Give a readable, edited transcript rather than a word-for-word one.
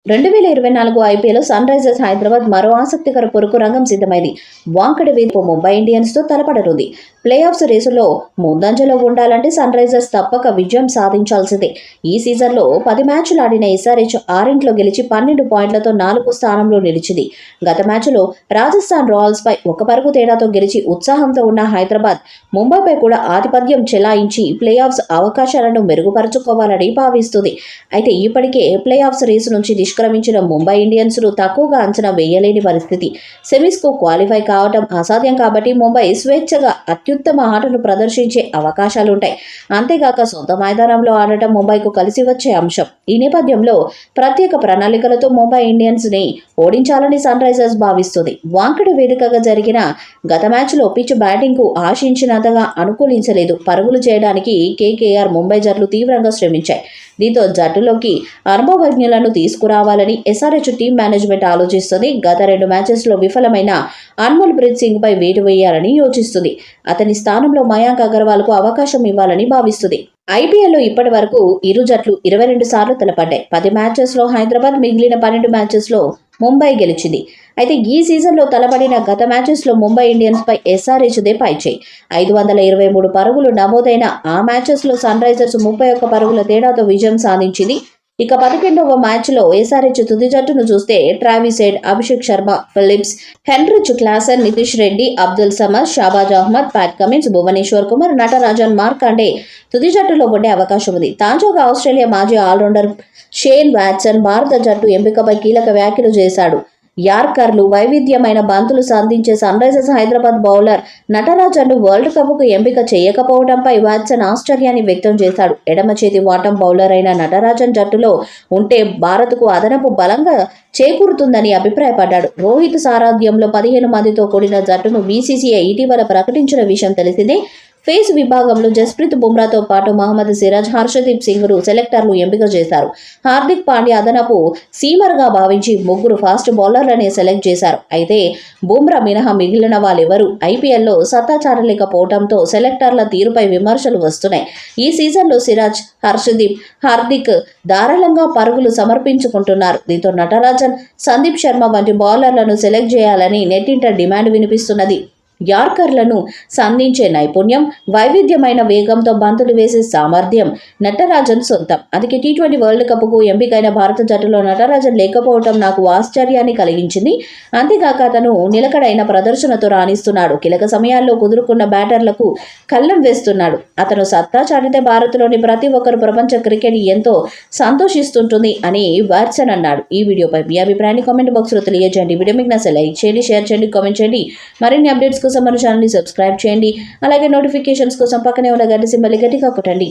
2024 IPL sun Risers Hyderabad మరో ఆసక్తికర పొరుకు రంగం సిద్ధమైంది. వాంకడే వేదికపై ముంబై ఇండియన్స్ తో తలపడనుంది. ప్లే ఆఫ్స్ రేసులో ముందంజలో ఉండాలంటే సన్ రైజర్స్ తప్పక విజయం సాధించాల్సిందే. ఈ సీజన్లో 10 మ్యాచ్లు ఆడిన ఎస్ఆర్హెచ్ 6 గెలిచి 12 పాయింట్లతో 4వ స్థానంలో నిలిచింది. గత మ్యాచ్లో రాజస్థాన్ రాయల్స్ పై 1 పరుగు తేడాతో గెలిచి ఉత్సాహంతో ఉన్న హైదరాబాద్ ముంబైపై కూడా ఆధిపత్యం చెలాయించి ప్లే ఆఫ్స్ అవకాశాలను మెరుగుపరుచుకోవాలని భావిస్తుంది. అయితే ఇప్పటికే ప్లే ఆఫ్స్ రేసు నుంచి నిష్క్రమించిన ముంబై ఇండియన్స్ ను తక్కువగా అంచనా వేయలేని పరిస్థితి. సెమీస్ కు క్వాలిఫై కావడం అసాధ్యం కాబట్టి ముంబై స్వేచ్ఛగా అత్యుత్తమ ఆటను ప్రదర్శించే అవకాశాలుంటాయి. అంతేగాక సొంత మైదానంలో ఆడటం ముంబైకు కలిసి వచ్చే అంశం. ఈ నేపథ్యంలో ప్రత్యేక ప్రణాళికలతో ముంబై ఇండియన్స్ ని ఓడించాలని సన్ రైజర్స్ భావిస్తుంది. వాంకడే వేదికగా జరిగిన గత మ్యాచ్లో పిచ్ బ్యాటింగ్ కు ఆశించినంతగా అనుకూలించలేదు. పరుగులు చేయడానికి కేకేఆర్ ముంబై జట్లు తీవ్రంగా శ్రమించాయి. దీంతో జట్టులోకి అనుభవజ్ఞులను తీసుకురావాలని ఎస్ఆర్హెచ్ టీం మేనేజ్మెంట్ ఆలోచిస్తుంది. గత 2 మ్యాచెస్లో విఫలమైన అన్మోల్ ప్రీత్ సింగ్ పై వేటు వేయాలని యోచిస్తుంది. అతని స్థానంలో మయాంక్ అగర్వాల్ కు అవకాశం ఇవ్వాలని భావిస్తుంది. ఐపీఎల్లో ఇప్పటి వరకు ఇరు జట్లు 22 సార్లు తలపడ్డాయి. 10 మ్యాచెస్లో హైదరాబాద్, మిగిలిన 12 మ్యాచెస్లో ముంబై గెలిచింది. అయితే ఈ సీజన్లో తలపడిన గత మ్యాచెస్లో ముంబై ఇండియన్స్ పై ఎస్ఆర్హెచ్దే పైచేయి. 523 పరుగులు నమోదైన ఆ మ్యాచెస్లో సన్ రైజర్స్ 31 పరుగుల తేడాతో విజయం సాధించింది. ఇక 11వ మ్యాచ్లో ఎస్ఆర్హెచ్ తుది జట్టును చూస్తే Travis Head, Abhishek Sharma, Phillips, Heinrich Klaasen, Nitish Reddy, Abdul Samad, Shahbaz Ahmed, Pat Cummins, Bhuvneshwar Kumar, Natarajan, Markande తుది జట్టులో ఉండే అవకాశం ఉంది. తాజాగా ఆస్ట్రేలియా మాజీ ఆల్రౌండర్ షేన్ వాట్సన్ భారత జట్టు ఎంపికపై కీలక వ్యాఖ్యలు చేశాడు. యార్కర్లు, వైవిధ్యమైన బంతులు సంధించే సన్ రైజర్స్ హైదరాబాద్ బౌలర్ నటరాజన్ను వరల్డ్ కప్కు ఎంపిక చేయకపోవడంపై వాట్సన్ ఆశ్చర్యాన్ని వ్యక్తం చేశాడు. ఎడమ చేతి వాటం బౌలర్ అయిన నటరాజన్ జట్టులో ఉంటే భారత్కు అదనపు బలంగా చేకూరుతుందని అభిప్రాయపడ్డాడు. రోహిత్ సారథ్యంలో 15 మందితో కూడిన జట్టును బీసీసీఐ ఇటీవల ప్రకటించిన విషయం తెలిసిందే. ఫేస్ విభాగంలో జస్ప్రీత్ బుమ్రాతో పాటు మహమ్మద్ సిరాజ్, హర్షదీప్ సింగ్ను సెలెక్టర్లు ఎంపిక చేశారు. హార్దిక్ పాండ్యా అదనపు సీమర్గా భావించి 3 ఫాస్ట్ బౌలర్లని సెలెక్ట్ చేశారు. అయితే బుమ్రా మినహా మిగిలిన వాళ్ళెవరూ ఐపీఎల్లో సత్తా చాటలేకపోవడంతో సెలెక్టర్ల తీరుపై విమర్శలు వస్తున్నాయి. ఈ సీజన్లో సిరాజ్, హర్షదీప్, హార్దిక్ ధారాళంగా పరుగులు సమర్పించుకుంటున్నారు. దీంతో నటరాజన్, సందీప్ శర్మ వంటి బౌలర్లను సెలెక్ట్ చేయాలని నెట్టింట డిమాండ్ వినిపిస్తున్నది. యార్కర్లను సంధించే నైపుణ్యం, వైవిధ్యమైన వేగంతో బంతులు వేసే సామర్థ్యం నటరాజన్ సొంతం. అందుకే టీ20 వరల్డ్ కప్కు ఎంపికైన భారత జట్టులో నటరాజన్ లేకపోవడం నాకు ఆశ్చర్యాన్ని కలిగించింది. అంతేగాక అతను నిలకడైన ప్రదర్శనతో రాణిస్తున్నాడు. కీలక సమయాల్లో కుదురుకున్న బ్యాటర్లకు కళ్ళెం వేస్తున్నాడు. అతను సత్తా చాటితే భారత్లోని ప్రతి ఒక్కరు ప్రపంచ క్రికెట్ ఎంతో సంతోషిస్తుంటుంది అని వాట్సన్ అన్నాడు. ఈ వీడియోపై మీ అభిప్రాయాన్ని కామెంట్ బాక్స్లో తెలియజేయండి. వీడియో మీకు నచ్చితే లైక్ చేయండి, షేర్ చేయండి, కామెంట్ చేయండి. మరిన్ని అప్డేట్స్ కోసం మన ఛానల్ని సబ్స్క్రైబ్ చేయండి. అలాగే నోటిఫికేషన్స్ కోసం పక్కనే ఉన్న గంట సింబల్ని గట్టిగా కొట్టండి.